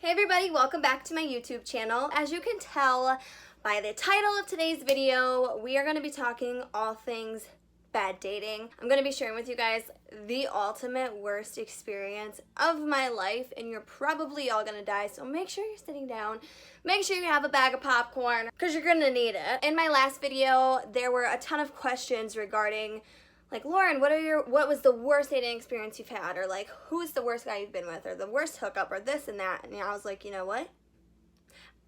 Hey everybody, welcome back to my YouTube channel. As you can tell by the title of today's video, we are going to be talking all things bad dating. I'm going to be sharing with you guys the ultimate worst experience of my life, and you're probably all going to die, so make sure you're sitting down. Make sure you have a bag of popcorn, because you're going to need it. In my last video, there were a ton of questions regarding like, Lauren, what was the worst dating experience you've had? Or like, who's the worst guy you've been with? Or the worst hookup, or this and that. And I was like, you know what?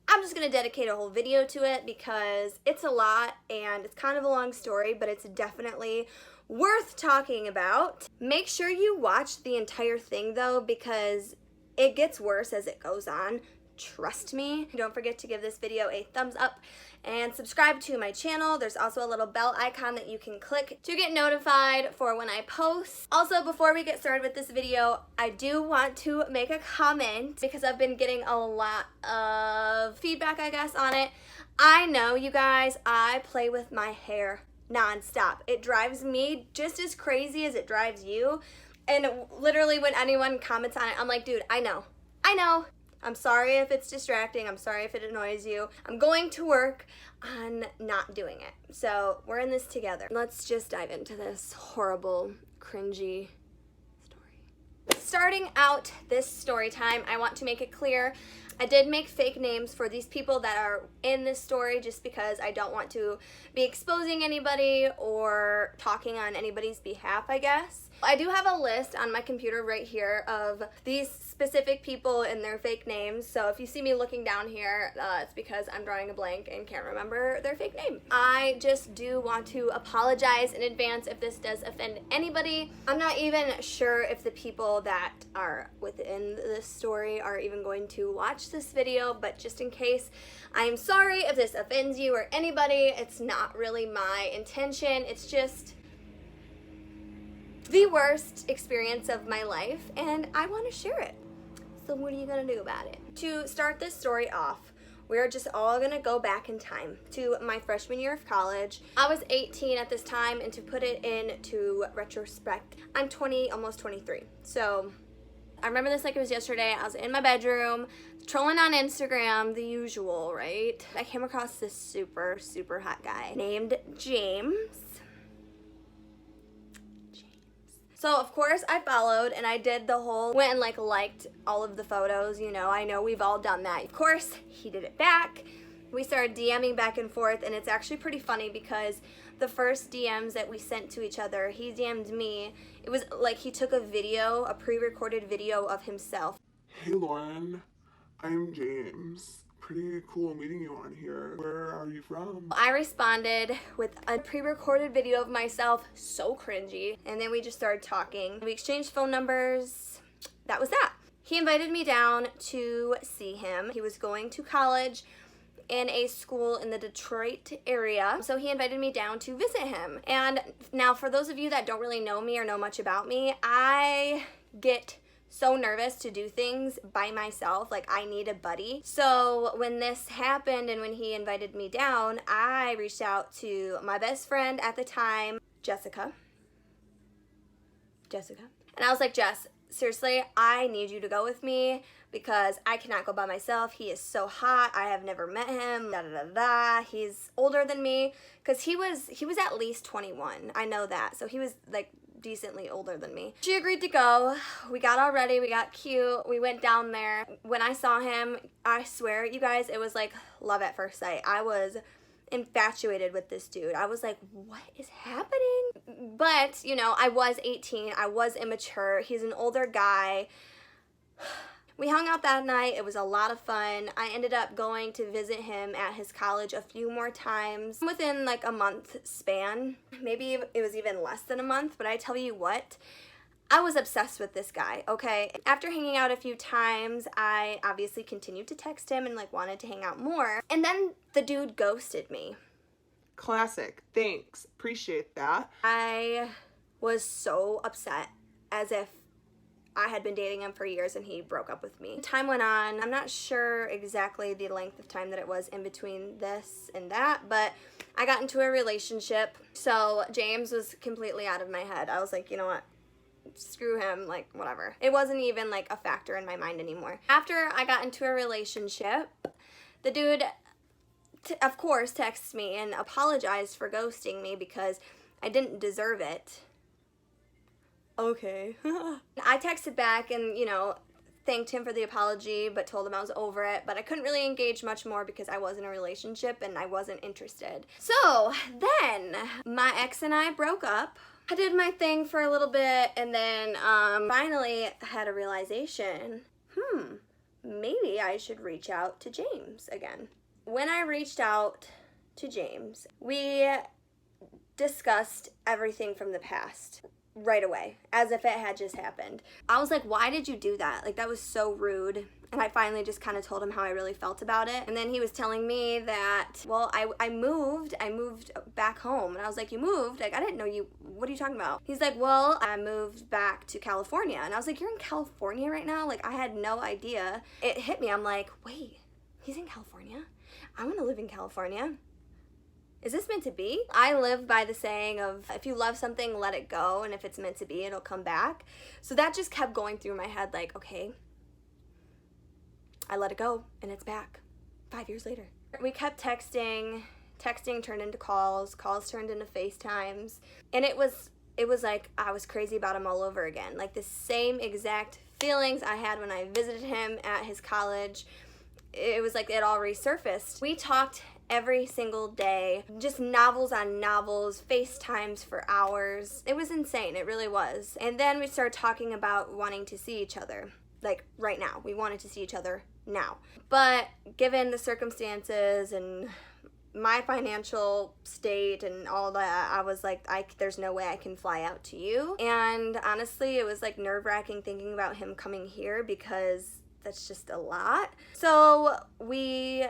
I'm just going to dedicate a whole video to it because it's a lot and it's kind of a long story, but it's definitely worth talking about. Make sure you watch the entire thing though, because it gets worse as it goes on. Trust me. Don't forget to give this video a thumbs up and subscribe to my channel. There's also a little bell icon that you can click to get notified for when I post. Also, before we get started with this video, I do want to make a comment because I've been getting a lot of feedback, I guess, on it. I know, you guys, I play with my hair nonstop. It drives me just as crazy as it drives you. And literally when anyone comments on it, I'm like, dude, I know. I'm sorry if it's distracting. I'm sorry if it annoys you. I'm going to work on not doing it. So we're in this together. Let's just dive into this horrible, cringy story. Starting out this story time, I want to make it clear, I did make fake names for these people that are in this story just because I don't want to be exposing anybody or talking on anybody's behalf, I guess. I do have a list on my computer right here of these specific people and their fake names. So if you see me looking down here, it's because I'm drawing a blank and can't remember their fake name. I just do want to apologize in advance if this does offend anybody. I'm not even sure if the people that are within this story are even going to watch this video, but just in case, I am sorry if this offends you or anybody. It's not really my intention. It's just the worst experience of my life, and I want to share it. So what are you gonna do about it? To start this story off, we're just all gonna go back in time to my freshman year of college. I was 18 at this time, and to put it into retrospect, I'm 20, almost 23. So I remember this like it was yesterday. I was in my bedroom, trolling on Instagram, the usual, right? I came across this super, super hot guy named James. So of course I followed, and I did the whole, went and liked all of the photos, you know. I know we've all done that. Of course, he did it back. We started DMing back and forth, and it's actually pretty funny because the first DMs that we sent to each other, he DM'd me. It was like he took a video, a pre-recorded video of himself. Hey Lauren, I'm James. Pretty cool meeting you on here. Where are you from? I responded with a pre-recorded video of myself, so cringy, and then we just started talking. We exchanged phone numbers. That was that. He invited me down to see him. He was going to college in a school in the Detroit area, so he invited me down to visit him. And now, for those of you that don't really know me or know much about me, I get so nervous to do things by myself. Like, I need a buddy. So when this happened and when he invited me down, I reached out to my best friend at the time, Jessica. And I was like, Jess, seriously, I need you to go with me because I cannot go by myself. He is so hot. I have never met him. Da da da da. He's older than me because he was at least 21. I know that. So he was like decently older than me. She agreed to go. We got all ready. We got cute. We went down there. When I saw him, I swear, you guys, it was like love at first sight. I was infatuated with this dude. I was like, what is happening? But, you know, I was 18. I was immature. He's an older guy. We hung out that night. It was a lot of fun. I ended up going to visit him at his college a few more times within like a month span. Maybe it was even less than a month, but I tell you what, I was obsessed with this guy, okay? After hanging out a few times, I obviously continued to text him and like wanted to hang out more. And then the dude ghosted me. Classic. Thanks. Appreciate that. I was so upset, as if I had been dating him for years and he broke up with me. Time went on. I'm not sure exactly the length of time that it was in between this and that, but I got into a relationship. So James was completely out of my head. I was like, you know what? screw him, like, whatever. It wasn't even, like, a factor in my mind anymore. After I got into a relationship, the dude, of course, texted me and apologized for ghosting me because I didn't deserve it. Okay. I texted back and, you know, thanked him for the apology, but told him I was over it. But I couldn't really engage much more because I was in a relationship and I wasn't interested. So then my ex and I broke up. I did my thing for a little bit and then finally had a realization, maybe I should reach out to James again. When I reached out to James, we discussed everything from the past right away, as if it had just happened. I was like, why did you do that? Like, that was so rude. And I finally just kind of told him how I really felt about it. And then he was telling me that, well, I moved back home. And I was like, you moved? Like, I didn't know you, what are you talking about? He's like, well, I moved back to California. And I was like, you're in California right now? Like, I had no idea. It hit me. I'm like, wait, he's in California? I want to live in California. Is this meant to be? I live by the saying of, if you love something, let it go, and if it's meant to be, it'll come back. So that just kept going through my head like, okay, I let it go, and it's back 5 years later. We kept texting turned into calls turned into FaceTimes, and it was like I was crazy about him all over again. Like the same exact feelings I had when I visited him at his college. It was like it all resurfaced. We talked every single day, just novels on novels, FaceTimes for hours. It was insane, it really was. And then we started talking about wanting to see each other, like right now. We wanted to see each other now. But given the circumstances and my financial state and all that, I was like, there's no way I can fly out to you. And honestly, it was like nerve-wracking thinking about him coming here because that's just a lot. So we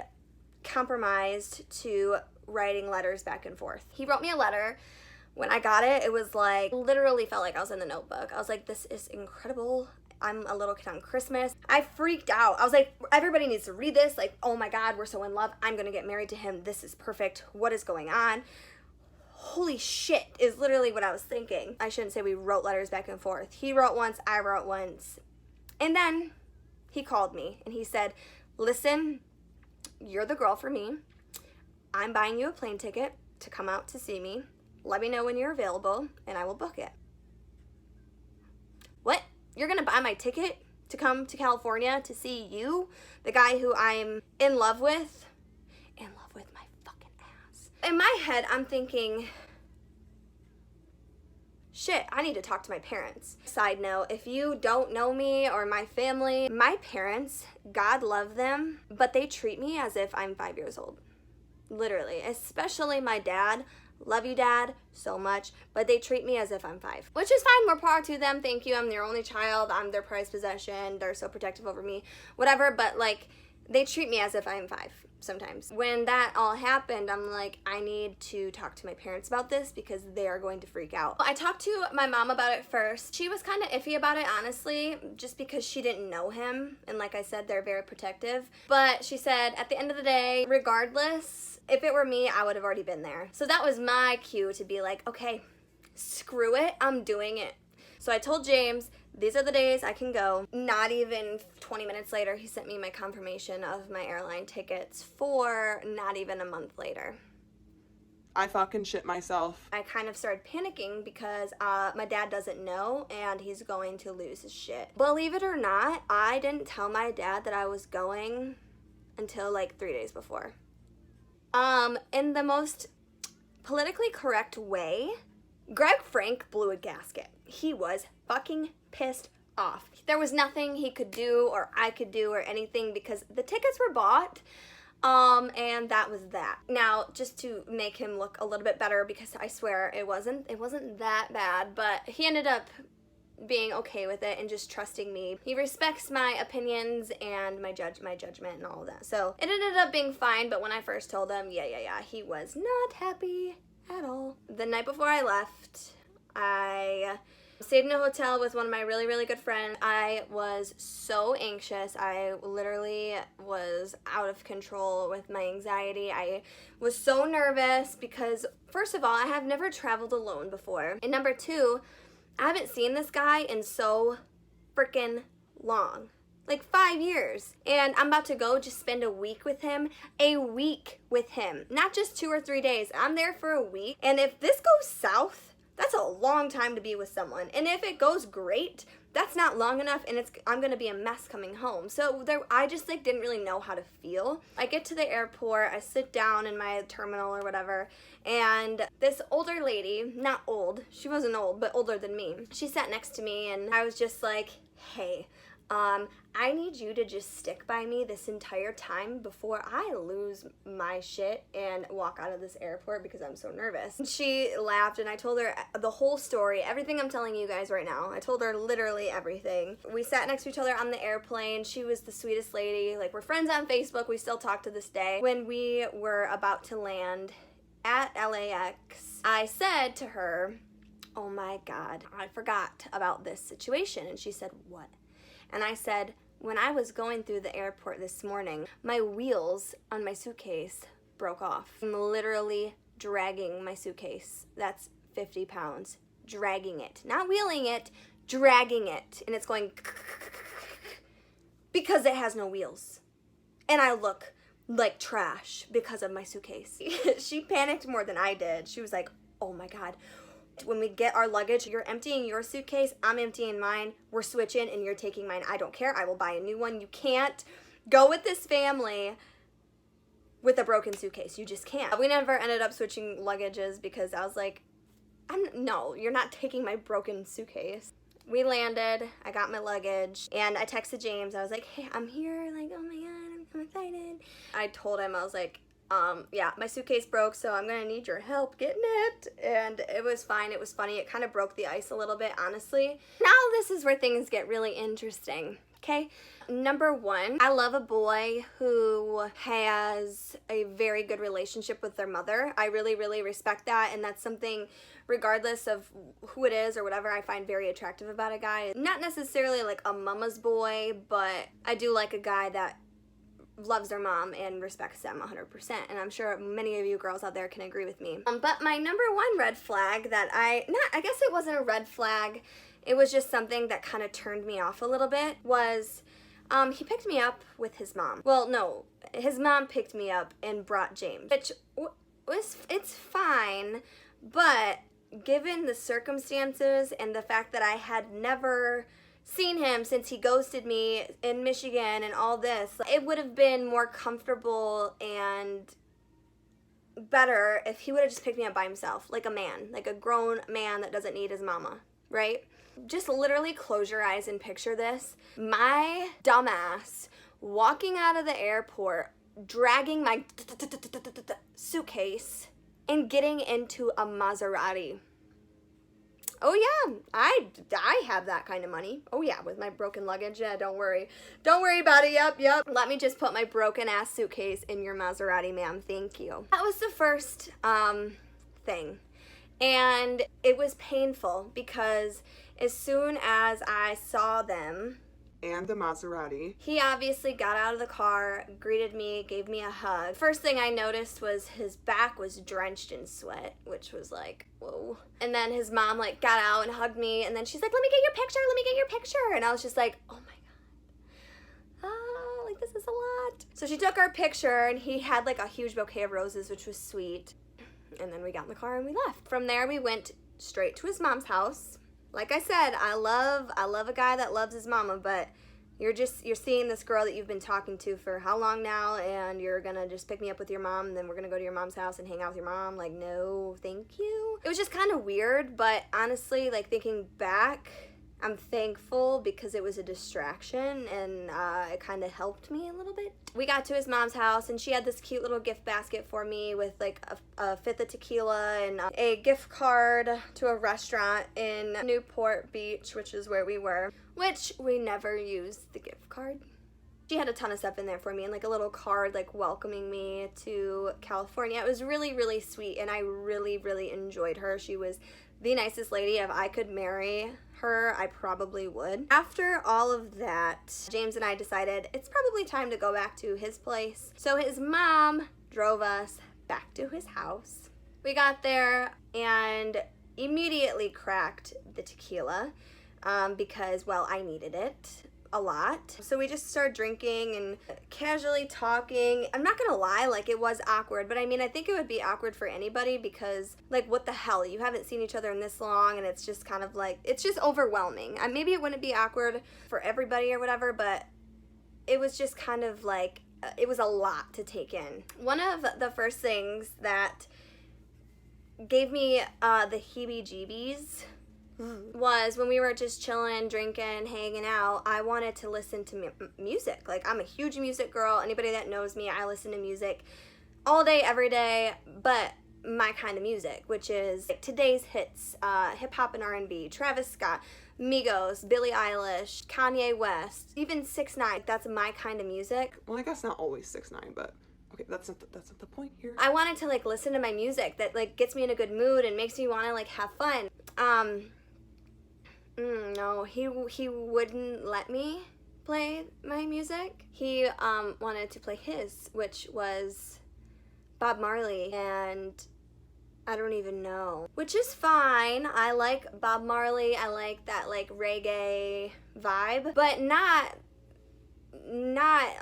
compromised to writing letters back and forth. He wrote me a letter. When I got it, it was like, literally felt like I was in the Notebook. I was like, this is incredible. I'm a little kid on Christmas. I freaked out. I was like, everybody needs to read this. Like, oh my God, we're so in love. I'm gonna get married to him. This is perfect. What is going on? Holy shit is literally what I was thinking. I shouldn't say we wrote letters back and forth. He wrote once, I wrote once. And then he called me and he said, listen, you're the girl for me. I'm buying you a plane ticket to come out to see me. Let me know when you're available and I will book it. What? You're gonna buy my ticket to come to California to see you? The guy who I'm in love with? In love with my fucking ass. In my head, I'm thinking, shit, I need to talk to my parents. Side note, if you don't know me or my family, my parents, God love them, but they treat me as if I'm 5 years old. Literally, especially my dad. Love you, Dad, so much, but they treat me as if I'm 5. Which is fine, more power to them, thank you. I'm their only child, I'm their prized possession, they're so protective over me, whatever, but like, they treat me as if I'm 5. Sometimes. When that all happened, I'm like, I need to talk to my parents about this because they are going to freak out. I talked to my mom about it first. She was kind of iffy about it, honestly, just because she didn't know him. And like I said, they're very protective. But she said, at the end of the day, regardless, if it were me, I would have already been there. So that was my cue to be like, okay, screw it, I'm doing it. So I told James, these are the days I can go. Not even 20 minutes later, he sent me my confirmation of my airline tickets for not even a month later. I fucking shit myself. I kind of started panicking because my dad doesn't know and he's going to lose his shit. Believe it or not, I didn't tell my dad that I was going until like 3 days before. In the most politically correct way, Greg Frank blew a gasket. He was fucking pissed off. There was nothing he could do or I could do or anything because the tickets were bought, and that was that. Now, just to make him look a little bit better, because I swear it wasn't that bad, but he ended up being okay with it and just trusting me. He respects my opinions and my judgment and all of that. So it ended up being fine, but when I first told him, yeah, he was not happy at all. The night before I left, I stayed in a hotel with one of my really, really good friends. I was so anxious. I literally was out of control with my anxiety. I was so nervous because, first of all, I have never traveled alone before. And number two, I haven't seen this guy in so freaking long. Like 5 years. And I'm about to go just spend a week with him. A week with him. Not just 2 or 3 days. I'm there for a week. And if this goes south, that's a long time to be with someone. And if it goes great, that's not long enough, and I'm gonna be a mess coming home. So I just like didn't really know how to feel. I get to the airport, I sit down in my terminal or whatever, and this older lady, not old, she wasn't old, but older than me, she sat next to me, and I was just like, hey, I need you to just stick by me this entire time before I lose my shit and walk out of this airport because I'm so nervous. And she laughed, and I told her the whole story, everything I'm telling you guys right now. I told her literally everything. We sat next to each other on the airplane. She was the sweetest lady. Like, we're friends on Facebook. We still talk to this day. When we were about to land at LAX, I said to her, oh my God, I forgot about this situation. And she said, what? And I said, when I was going through the airport this morning, my wheels on my suitcase broke off. I'm literally dragging my suitcase. That's 50 pounds. Dragging it. Not wheeling it, dragging it. And it's going because it has no wheels. And I look like trash because of my suitcase. She panicked more than I did. She was like, oh my God. When we get our luggage, you're emptying your suitcase, I'm emptying mine, we're switching, and you're taking mine. I don't care, I will buy a new one. You can't go with this family with a broken suitcase. You just can't. We never ended up switching luggages because I was like, no, you're not taking my broken suitcase. We landed, I got my luggage, and I texted James. I was like, hey, I'm here, like, oh my God, I'm excited. I told him, I was like, yeah, my suitcase broke, so I'm gonna need your help getting it. And it was fine, it was funny, it kind of broke the ice a little bit, honestly. Now this is where things get really interesting, okay? Number one, I love a boy who has a very good relationship with their mother. I really, really respect that, and that's something, regardless of who it is or whatever, I find very attractive about a guy. Not necessarily like a mama's boy, but I do like a guy that loves their mom and respects them 100%, and I'm sure many of you girls out there can agree with me. But my number one red flag that I guess it wasn't a red flag, it was just something that kind of turned me off a little bit, was he picked me up with his mom. Well, no, his mom picked me up and brought James, which it's fine, but given the circumstances and the fact that I had never seen him since he ghosted me in Michigan and all this, it would have been more comfortable and better if he would have just picked me up by himself, like a man, like a grown man that doesn't need his mama, right? Just literally close your eyes and picture this. My dumbass walking out of the airport, dragging my suitcase and getting into a Maserati. Oh yeah, I have that kind of money. Oh yeah, with my broken luggage. Yeah, don't worry. Don't worry about it. Yep. Let me just put my broken ass suitcase in your Maserati, ma'am. Thank you. That was the first thing. And it was painful because as soon as I saw them And the Maserati. he obviously got out of the car, greeted me, gave me a hug. First thing I noticed was his back was drenched in sweat, which was like, whoa. And then his mom like got out and hugged me, and then she's like, let me get your picture. And I was just like, oh my God. Like this is a lot. So she took our picture, and he had like a huge bouquet of roses, which was sweet. And then we got in the car and we left. From there we went straight to his mom's house. Like I said, I love a guy that loves his mama, but you're seeing this girl that you've been talking to for how long now, and you're gonna just pick me up with your mom, and then we're gonna go to your mom's house and hang out with your mom. Like, no, thank you. It was just kind of weird, but honestly, like thinking back, I'm thankful because it was a distraction, and it kind of helped me a little bit. We got to his mom's house, and she had this cute little gift basket for me with like a fifth of tequila and a gift card to a restaurant in Newport Beach, which is where we were, which we never used the gift card. She had a ton of stuff in there for me, and like a little card like welcoming me to California. It was really, really sweet, and I really, really enjoyed her. She was the nicest lady. If I could marry her, I probably would. After all of that, James and I decided it's probably time to go back to his place. So his mom drove us back to his house. We got there, and immediately cracked the tequila because, well, I needed it a lot. So we just started drinking and casually talking. I'm not gonna lie, like, it was awkward, but I mean, I think it would be awkward for anybody because, like, what the hell? You haven't seen each other in this long, and it's just kind of like, it's just overwhelming. Maybe it wouldn't be awkward for everybody or whatever, but it was just kind of like, it was a lot to take in. One of the first things that gave me the heebie-jeebies was when we were just chilling, drinking, hanging out. I wanted to listen to music. Like, I'm a huge music girl. Anybody that knows me, I listen to music all day, every day, but my kind of music, which is like today's hits, hip-hop and R&B, Travis Scott, Migos, Billie Eilish, Kanye West, even 6ix9ine. That's my kind of music. Well, I guess not always 6ix9ine, but okay, that's not the point here. I wanted to, like, listen to my music that, like, gets me in a good mood and makes me want to, like, have fun. No, he wouldn't let me play my music. He wanted to play his, which was Bob Marley, and I don't even know. Which is fine. I like Bob Marley. I like that, like, reggae vibe, but not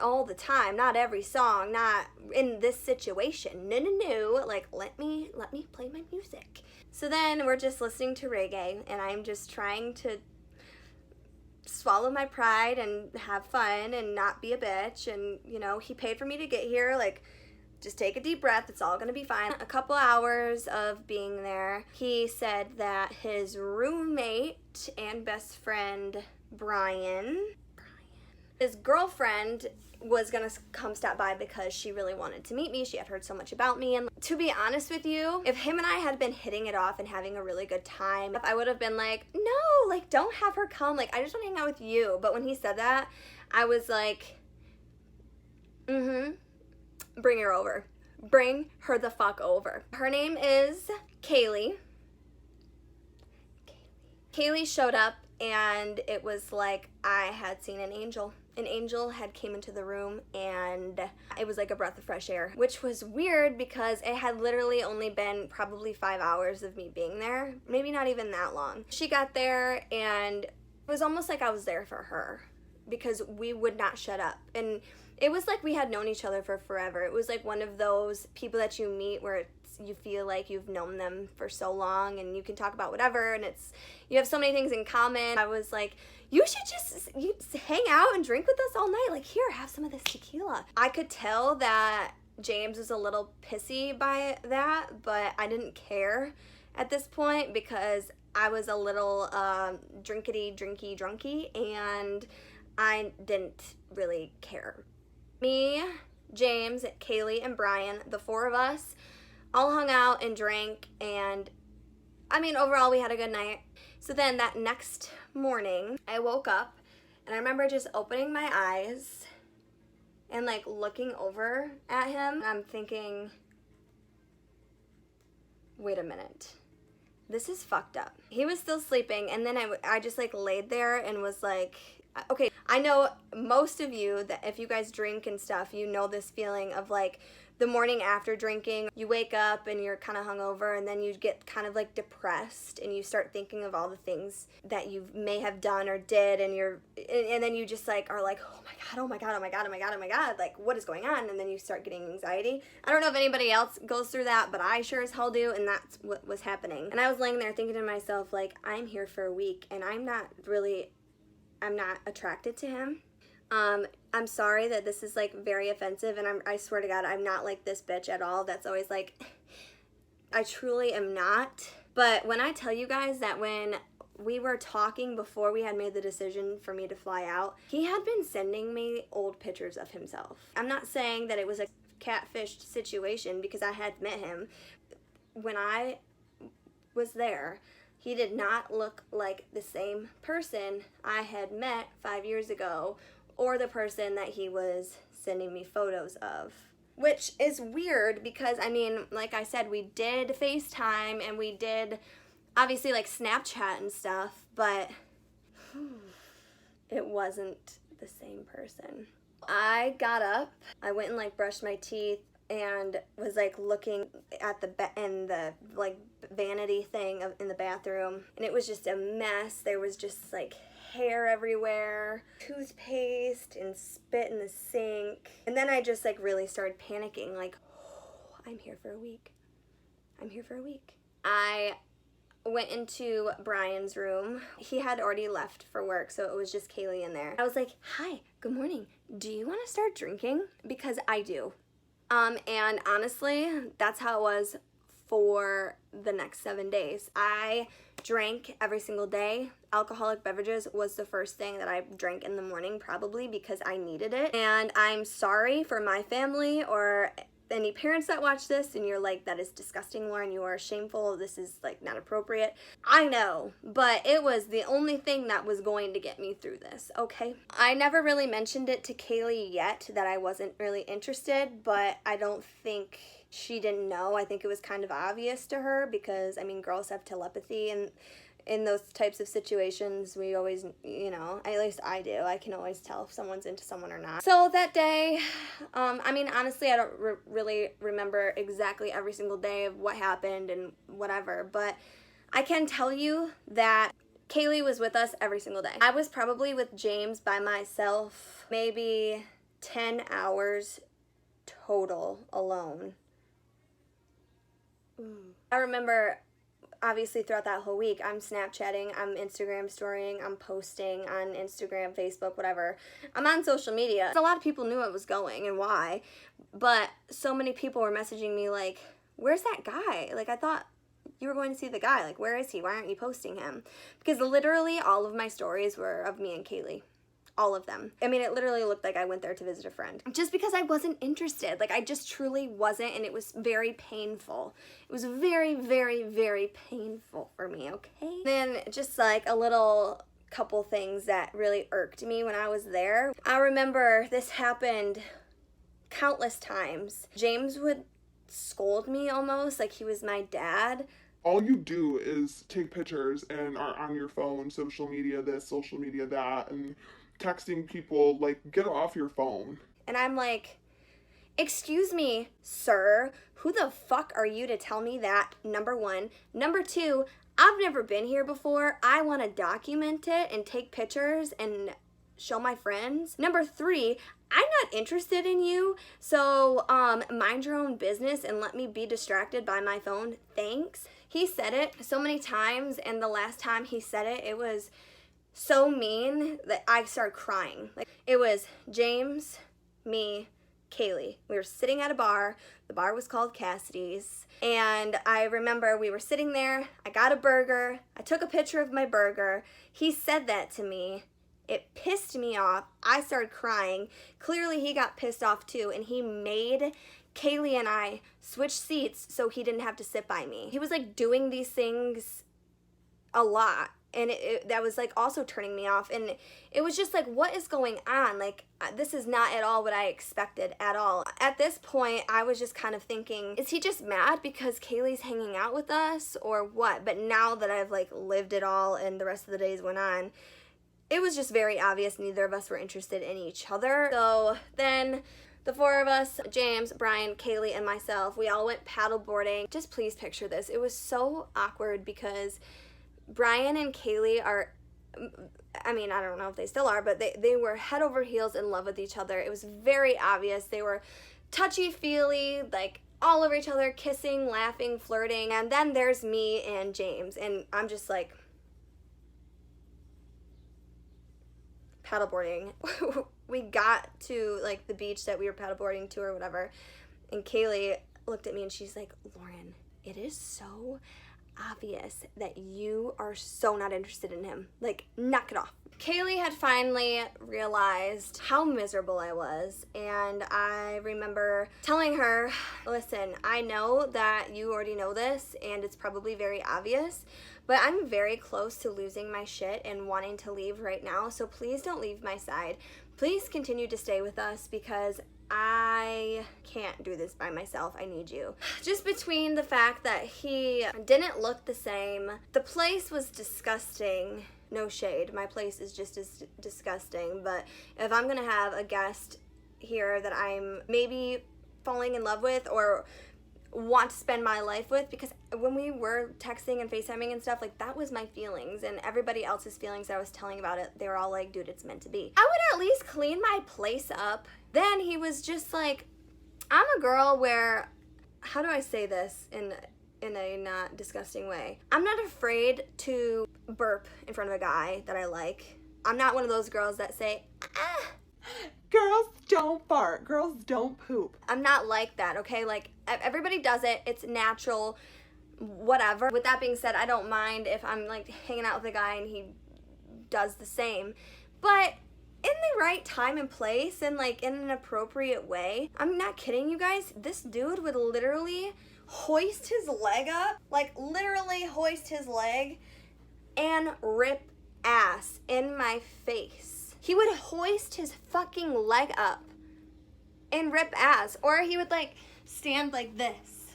all the time, not every song, not in this situation. No. Like, let me play my music. So then we're just listening to reggae, and I'm just trying to swallow my pride and have fun and not be a bitch. And, you know, he paid for me to get here. Like, just take a deep breath. It's all gonna be fine. A couple hours of being there, he said that his roommate and best friend, Brian, his girlfriend was gonna come stop by because she really wanted to meet me. She had heard so much about me, and to be honest with you, if him and I had been hitting it off and having a really good time, I would have been like, no, like, don't have her come, like, I just want to hang out with you. But when he said that, I was like, bring her over. Bring her the fuck over. Her name is Kaylee. Kaylee showed up, and it was like I had seen an angel. An angel had came into the room, and it was like a breath of fresh air, which was weird because it had literally only been probably 5 hours of me being there, maybe not even that long. She got there, and it was almost like I was there for her because we would not shut up. And it was like we had known each other for forever. It was like one of those people that you meet where you feel like you've known them for so long, and you can talk about whatever, and you have so many things in common. I was like, you should just hang out and drink with us all night. Like, here, have some of this tequila. I could tell that James was a little pissy by that, but I didn't care at this point because I was a little drunky, and I didn't really care. Me, James, Kaylee, and Brian, the four of us, all hung out and drank, and I mean, overall, we had a good night. So then that next morning, I woke up, and I remember just opening my eyes and, like, looking over at him. I'm thinking, wait a minute. This is fucked up. He was still sleeping, and then I just, like, laid there and was like, okay, I know most of you that if you guys drink and stuff, you know this feeling of, like, the morning after drinking, you wake up and you're kind of hungover, and then you get kind of like depressed, and you start thinking of all the things that you may have done or did, and then you just like are like, oh my god, like, what is going on? And then you start getting anxiety. I don't know if anybody else goes through that, but I sure as hell do, and that's what was happening. And I was laying there thinking to myself, like, I'm here for a week, and I'm not attracted to him. I'm sorry that this is, like, very offensive, and I swear to God, I'm not like this bitch at all that's always like, I truly am not. But when I tell you guys that when we were talking before we had made the decision for me to fly out, he had been sending me old pictures of himself. I'm not saying that it was a catfished situation because I had met him. When I was there, he did not look like the same person I had met 5 years ago, or the person that he was sending me photos of. Which is weird because, I mean, like I said, we did FaceTime and we did, obviously, like, Snapchat and stuff, but it wasn't the same person. I got up, I went and, like, brushed my teeth, and was like looking at the like vanity thing in the bathroom, and it was just a mess. There was just like hair everywhere, toothpaste and spit in the sink. And then I just like really started panicking, like, oh, I'm here for a week. I'm here for a week. I went into Brian's room. He had already left for work, so it was just Kaylee in there. I was like, hi, good morning. Do you want to start drinking? Because I do. And honestly, that's how it was for the next 7 days. I drank every single day. Alcoholic beverages was the first thing that I drank in the morning, probably because I needed it. And I'm sorry for my family or any parents that watch this and you're like, that is disgusting, Lauren, you are shameful, this is like not appropriate. I know, but it was the only thing that was going to get me through this, okay? I never really mentioned it to Kaylee yet that I wasn't really interested, but I don't think she didn't know. I think it was kind of obvious to her because, I mean, girls have telepathy, and in those types of situations, we always, you know, at least I do. I can always tell if someone's into someone or not. So that day, I mean, honestly, I don't really remember exactly every single day of what happened and whatever, but I can tell you that Kaylee was with us every single day. I was probably with James by myself, maybe 10 hours total alone. I remember, obviously, throughout that whole week, I'm Snapchatting, I'm Instagram storying, I'm posting on Instagram, Facebook, whatever. I'm on social media. A lot of people knew I was going and why, but so many people were messaging me like, where's that guy? Like, I thought you were going to see the guy. Like, where is he? Why aren't you posting him? Because literally all of my stories were of me and Kaylee. All of them. I mean, it literally looked like I went there to visit a friend. Just because I wasn't interested. Like, I just truly wasn't, and it was very painful. It was very, very, very painful for me, okay? Then just like a little couple things that really irked me when I was there. I remember this happened countless times. James would scold me almost like he was my dad. All you do is take pictures and are on your phone, social media this, social media that, and texting people. Like, get off your phone. And I'm like, excuse me, sir, who the fuck are you to tell me that, number one? Number two, I've never been here before. I want to document it and take pictures and show my friends. Number three, I'm not interested in you, so mind your own business and let me be distracted by my phone. Thanks. He said it so many times, and the last time he said it, it was so mean that I started crying. Like, it was James, me, Kaylee. We were sitting at a bar. The bar was called Cassidy's. And I remember we were sitting there. I got a burger. I took a picture of my burger. He said that to me. It pissed me off. I started crying. Clearly he got pissed off too, and he made Kaylee and I switch seats so he didn't have to sit by me. He was like doing these things a lot. And that was like also turning me off, and it was just like, what is going on? Like, this is not at all what I expected at all. At this point, I was just kind of thinking, is he just mad because Kaylee's hanging out with us or what? But now that I've like lived it all and the rest of the days went on, it was just very obvious neither of us were interested in each other. So then the four of us, James, Brian, Kaylee, and myself, we all went paddleboarding. Just please picture this. It was so awkward because Brian and Kaylee are, I mean, I don't know if they still are, but they were head over heels in love with each other. It was very obvious. They were touchy-feely, like all over each other, kissing, laughing, flirting. And then there's me and James, and I'm just like, paddleboarding. We got to like the beach that we were paddleboarding to or whatever, and Kaylee looked at me and she's like, Lauren, it is so obvious that you are so not interested in him. Like, knock it off. Kaylee had finally realized how miserable I was, and I remember telling her, listen, I know that you already know this and it's probably very obvious, but I'm very close to losing my shit and wanting to leave right now, so please don't leave my side. Please continue to stay with us because I can't do this by myself. I need you. Just between the fact that he didn't look the same, the place was disgusting. No shade. My place is just as disgusting, but if I'm gonna have a guest here that I'm maybe falling in love with or want to spend my life with, because when we were texting and FaceTiming and stuff, like, that was my feelings, and everybody else's feelings I was telling about it, they were all like, dude, it's meant to be. I would at least clean my place up. Then he was just like, I'm a girl where, how do I say this in a not disgusting way? I'm not afraid to burp in front of a guy that I like. I'm not one of those girls that say, ah. Girls don't fart. Girls don't poop. I'm not like that, okay? Like, everybody does it. It's natural, whatever. With that being said, I don't mind if I'm, like, hanging out with a guy and he does the same. But in the right time and place and, like, in an appropriate way, I'm not kidding you guys, this dude would literally hoist his leg up, like, literally hoist his leg and rip ass in my face. He would hoist his fucking leg up and rip ass. Or he would, like, stand like this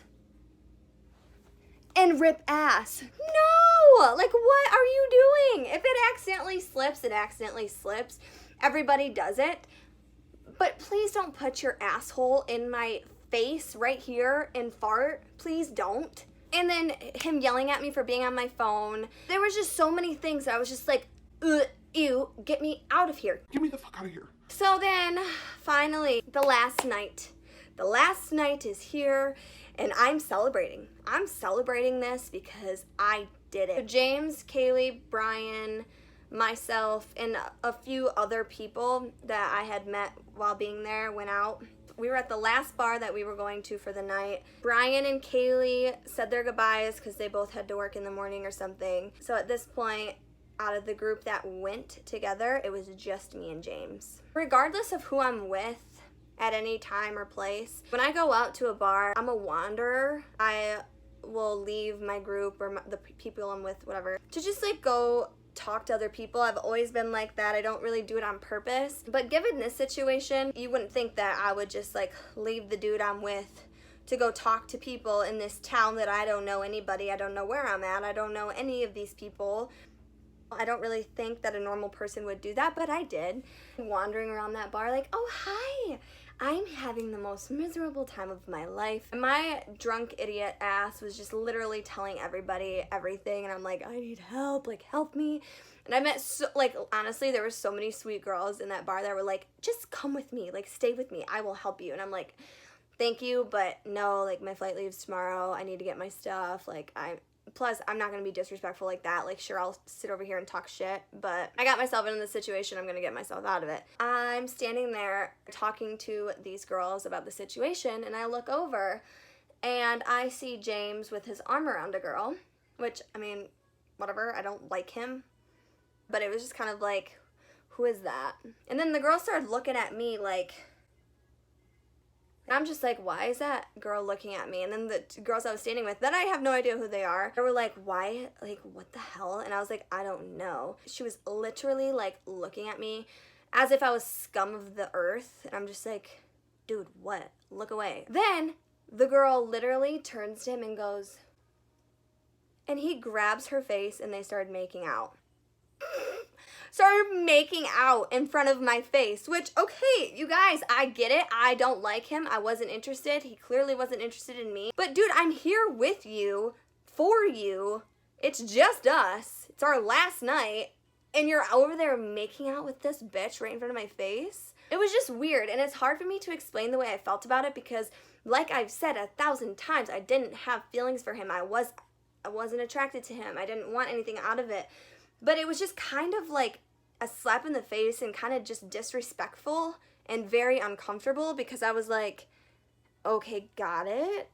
and rip ass. No! Like, what are you doing? If it accidentally slips, it accidentally slips. Everybody does it. But please don't put your asshole in my face right here and fart. Please don't. And then him yelling at me for being on my phone. There was just so many things that I was just like, ew, get me out of here. Get me the fuck out of here. So then, finally, the last night. The last night is here, and I'm celebrating. I'm celebrating this because I did it. So James, Kaylee, Brian, myself, and a few other people that I had met while being there went out. We were at the last bar that we were going to for the night. Brian and Kaylee said their goodbyes because they both had to work in the morning or something. So at this point, out of the group that went together, it was just me and James. Regardless of who I'm with at any time or place, when I go out to a bar, I'm a wanderer. I will leave my group or the people I'm with, whatever, to just like go talk to other people. I've always been like that. I don't really do it on purpose. But given this situation, you wouldn't think that I would just like leave the dude I'm with to go talk to people in this town that I don't know anybody. I don't know where I'm at. I don't know any of these people. I don't really think that a normal person would do that, but I did. Wandering around that bar like, oh, hi, I'm having the most miserable time of my life. And my drunk idiot ass was just literally telling everybody everything, and I'm like, I need help, like, help me. And I met, honestly, there were so many sweet girls in that bar that were like, just come with me, like, stay with me, I will help you. And I'm like, thank you, but no, like, my flight leaves tomorrow, I need to get my stuff, like, Plus, I'm not going to be disrespectful like that. Like, sure, I'll sit over here and talk shit, but I got myself into this situation. I'm going to get myself out of it. I'm standing there talking to these girls about the situation, and I look over, and I see James with his arm around a girl, which, I mean, whatever. I don't like him, but it was just kind of like, who is that? And then the girl started looking at me like... And I'm just like, why is that girl looking at me? And then the girls I was standing with, that I have no idea who they are, they were like, why? Like, what the hell? And I was like, I don't know. She was literally, like, looking at me as if I was scum of the earth. And I'm just like, dude, what? Look away. Then the girl literally turns to him and goes, and he grabs her face and they started making out. Started making out in front of my face, which, okay, you guys, I get it. I don't like him. I wasn't interested. He clearly wasn't interested in me. But dude, I'm here with you, for you. It's just us. It's our last night, and you're over there making out with this bitch right in front of my face. It was just weird, and it's hard for me to explain the way I felt about it because, like I've said 1,000 times, I didn't have feelings for him. I wasn't attracted to him. I didn't want anything out of it. But it was just kind of like a slap in the face and kind of just disrespectful and very uncomfortable because I was like, okay, got it.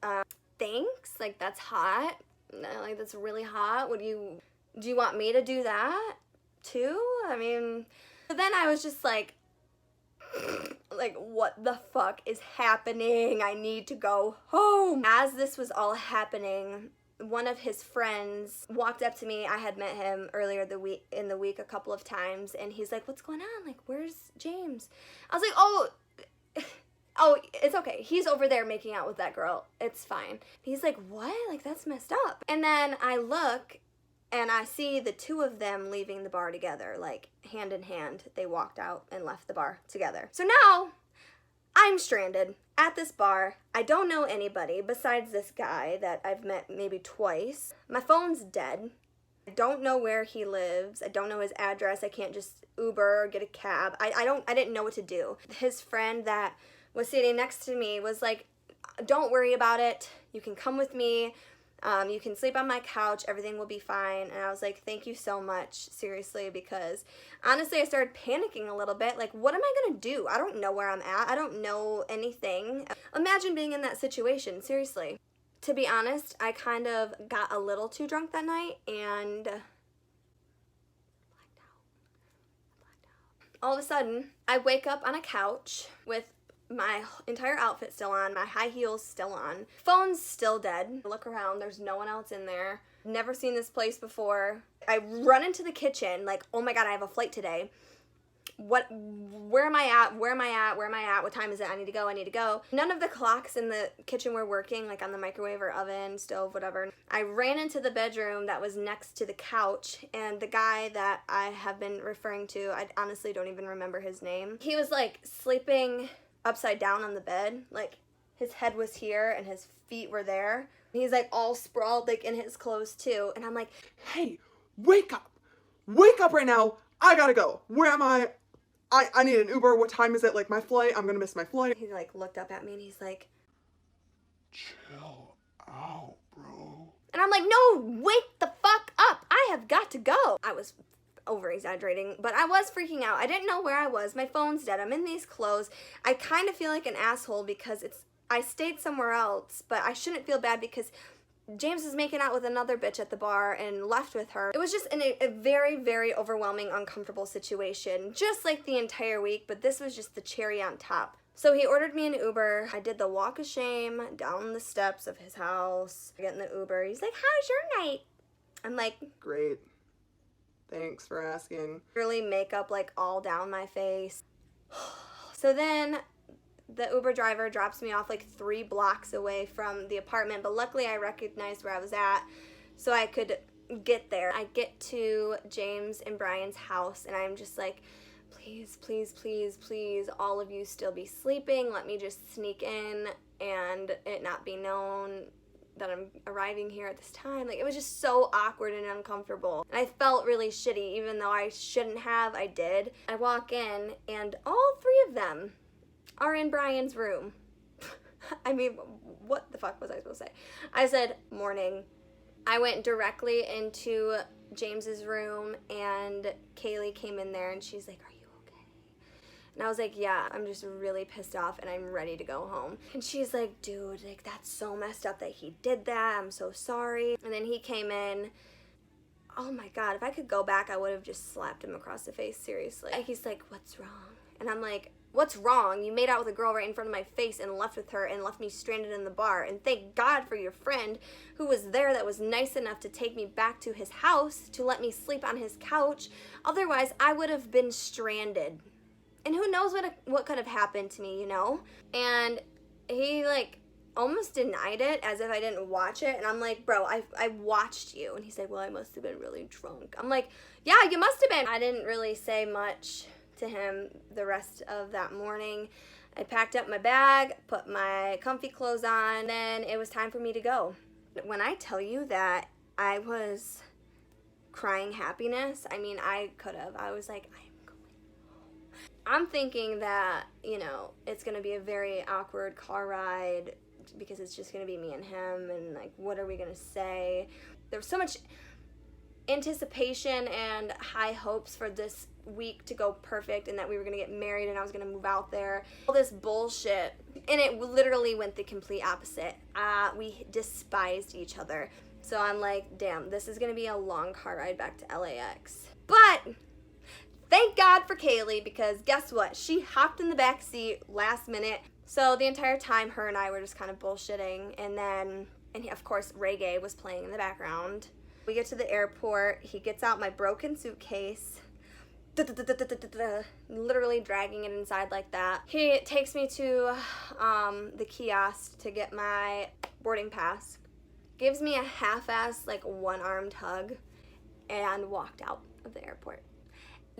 Thanks. Like, that's hot. Like, that's really hot. Do you want me to do that too? I mean, but then I was just like, what the fuck is happening? I need to go home. As this was all happening, one of his friends walked up to me. I had met him earlier in the week a couple of times, and he's like, what's going on? Like, where's James? I was like, oh, it's okay. He's over there making out with that girl. It's fine. He's like, what? Like, that's messed up. And then I look, and I see the two of them leaving the bar together, like, hand in hand. They walked out and left the bar together. So now, I'm stranded at this bar. I don't know anybody besides this guy that I've met maybe twice. My phone's dead. I don't know where he lives. I don't know his address. I can't just Uber or get a cab. I didn't know what to do. His friend that was sitting next to me was like, don't worry about it. You can come with me. You can sleep on my couch. Everything will be fine. And I was like, thank you so much. Seriously, because honestly, I started panicking a little bit. Like, what am I going to do? I don't know where I'm at. I don't know anything. Imagine being in that situation. Seriously. To be honest, I kind of got a little too drunk that night and blacked out. All of a sudden, I wake up on a couch with my entire outfit still on, my high heels still on, phone's still dead. I look around, there's no one else in there. Never seen this place before. I run into the kitchen like, oh my god, I have a flight today. Where am I at? What time is it? I need to go. None of the clocks in the kitchen were working, like on the microwave or oven, stove, whatever. I ran into the bedroom that was next to the couch, and the guy that I have been referring to, I honestly don't even remember his name. He was like sleeping upside down on the bed. Like his head was here and his feet were there. He's like all sprawled like in his clothes too. And I'm like, Hey, wake up. Wake up right now. I gotta go. Where am I? I need an Uber. What time is it? Like my flight. I'm gonna miss my flight. he like looked up at me and he's like, Chill out, bro. and I'm like, no, wake the fuck up. I have got to go. I was over exaggerating, but I was freaking out. I didn't know where I was. My phone's dead. I'm in these clothes. I kind of feel like an asshole because I stayed somewhere else, but I shouldn't feel bad because James was making out with another bitch at the bar and left with her. It was just a very, very overwhelming, uncomfortable situation, just like the entire week, but this was just the cherry on top. So he ordered me an Uber. I did the walk of shame down the steps of his house, getting the Uber. He's like, how's your night? I'm like, Great. Thanks for asking. really makeup like all down my face. So then the Uber driver drops me off like 3 blocks away from the apartment, but luckily I recognized where I was at so I could get there. I get to James and Brian's house and I'm just like, please, please, please, please, all of you still be sleeping. Let me just sneak in and it not be known that I'm arriving here at this time. Like, it was just so awkward and uncomfortable. And I felt really shitty, even though I shouldn't have, I did. I walk in, and all 3 of them are in Brian's room. I mean, what the fuck was I supposed to say? I said, morning. I went directly into James's room, and Kaylee came in there, and she's like, are you okay? And I was like, yeah, I'm just really pissed off and I'm ready to go home. And she's like, dude, like that's so messed up that he did that. I'm so sorry. And then he came in. Oh my God, if I could go back, I would have just slapped him across the face, seriously. He's like, what's wrong? And I'm like, what's wrong? You made out with a girl right in front of my face and left with her and left me stranded in the bar. And thank God for your friend who was there that was nice enough to take me back to his house to let me sleep on his couch. Otherwise, I would have been stranded. And who knows what could have happened to me, you know? And he, like, almost denied it as if I didn't watch it. And I'm like, bro, I watched you. And he said, well, I must have been really drunk. I'm like, yeah, you must have been. I didn't really say much to him the rest of that morning. I packed up my bag, put my comfy clothes on, then it was time for me to go. When I tell you that I was crying happiness, I mean, I was like, I'm thinking that, you know, it's going to be a very awkward car ride because it's just going to be me and him and, like, what are we going to say? There was so much anticipation and high hopes for this week to go perfect and that we were going to get married and I was going to move out there. All this bullshit. And it literally went the complete opposite. We despised each other. So I'm like, damn, this is going to be a long car ride back to LAX. But thank God for Kaylee, because guess what? She hopped in the back seat last minute. So the entire time, her and I were just kind of bullshitting. And of course, reggae was playing in the background. We get to the airport. He gets out my broken suitcase, literally dragging it inside like that. He takes me to the kiosk to get my boarding pass, gives me a half-ass, like, one-armed hug, and walked out of the airport.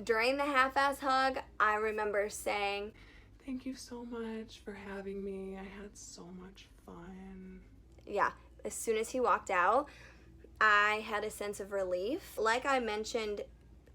During the half-ass hug, I remember saying, Thank you so much for having me. I had so much fun. Yeah, as soon as he walked out, I had a sense of relief. Like I mentioned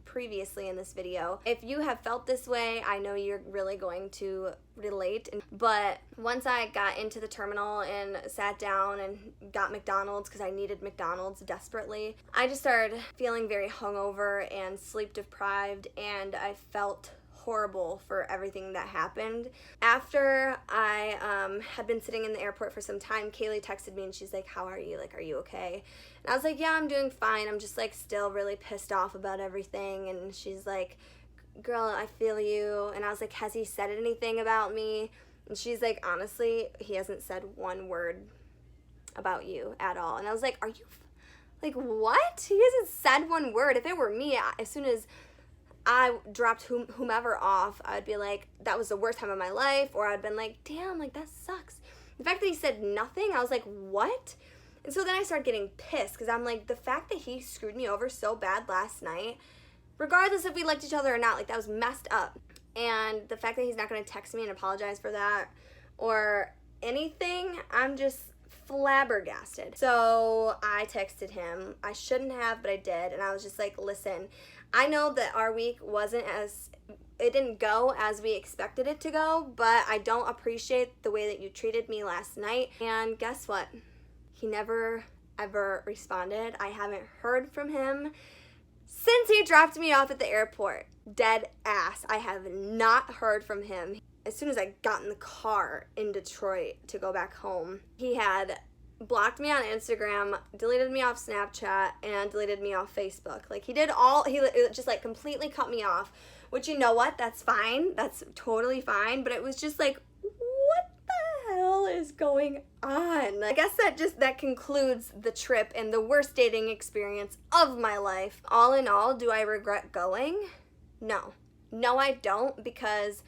previously in this video, if you have felt this way, I know you're really going to relate. But once I got into the terminal and sat down and got McDonald's, because I needed McDonald's desperately, I just started feeling very hungover and sleep deprived, and I felt horrible for everything that happened. After I had been sitting in the airport for some time, Kaylee texted me and she's like, how are you? Like, are you okay? And I was like, yeah, I'm doing fine. I'm just like still really pissed off about everything. And she's like, girl, I feel you. And I was like, has he said anything about me? And she's like, honestly, he hasn't said one word about you at all. And I was like, are you, like, what? He hasn't said one word. If it were me, as soon as I dropped whomever off, I'd be like, that was the worst time of my life, or I'd been like, damn, like, that sucks. The fact that he said nothing, I was like, what? And so then I started getting pissed, because I'm like, the fact that he screwed me over so bad last night, regardless if we liked each other or not, like, that was messed up. And the fact that he's not going to text me and apologize for that, or anything, I'm just flabbergasted. So I texted him. I shouldn't have, but I did, and I was just like, listen, I know that our week it didn't go as we expected it to go, but I don't appreciate the way that you treated me last night. And guess what? He never, ever responded. I haven't heard from him since he dropped me off at the airport. Dead ass. I have not heard from him. As soon as I got in the car in Detroit to go back home, he had blocked me on Instagram, deleted me off Snapchat, and deleted me off Facebook. Like, he just like completely cut me off, which, you know what, that's fine, that's totally fine, but it was just like, what the hell is going on? I guess that concludes the trip and the worst dating experience of my life. All in all, do I regret going? No, I don't, because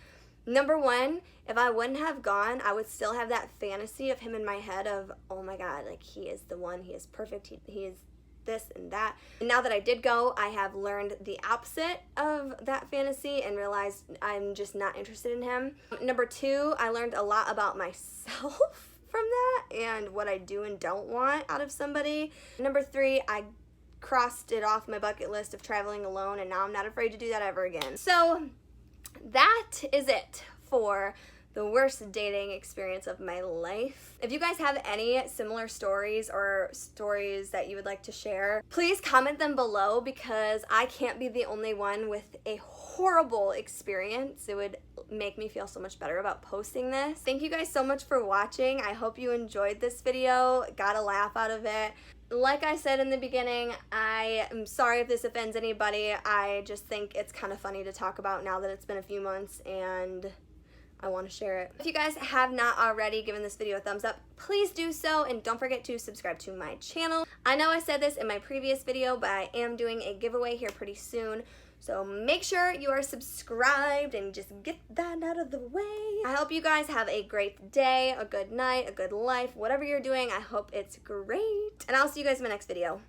number one, if I wouldn't have gone, I would still have that fantasy of him in my head of, oh my God, like, he is the one, he is perfect, he is this and that. And now that I did go, I have learned the opposite of that fantasy and realized I'm just not interested in him. Number two, I learned a lot about myself from that and what I do and don't want out of somebody. Number three, I crossed it off my bucket list of traveling alone, and now I'm not afraid to do that ever again. So that is it for the worst dating experience of my life. If you guys have any similar stories or stories that you would like to share, please comment them below, because I can't be the only one with a horrible experience. It would make me feel so much better about posting this. Thank you guys so much for watching. I hope you enjoyed this video, got a laugh out of it. Like I said in the beginning, I am sorry if this offends anybody. I just think it's kind of funny to talk about now that it's been a few months, and I want to share it. If you guys have not already given this video a thumbs up, please do so, and don't forget to subscribe to my channel. I know I said this in my previous video, but I am doing a giveaway here pretty soon, so make sure you are subscribed and just get that out of the way. I hope you guys have a great day, a good night, a good life, whatever you're doing. I hope it's great, and I'll see you guys in my next video.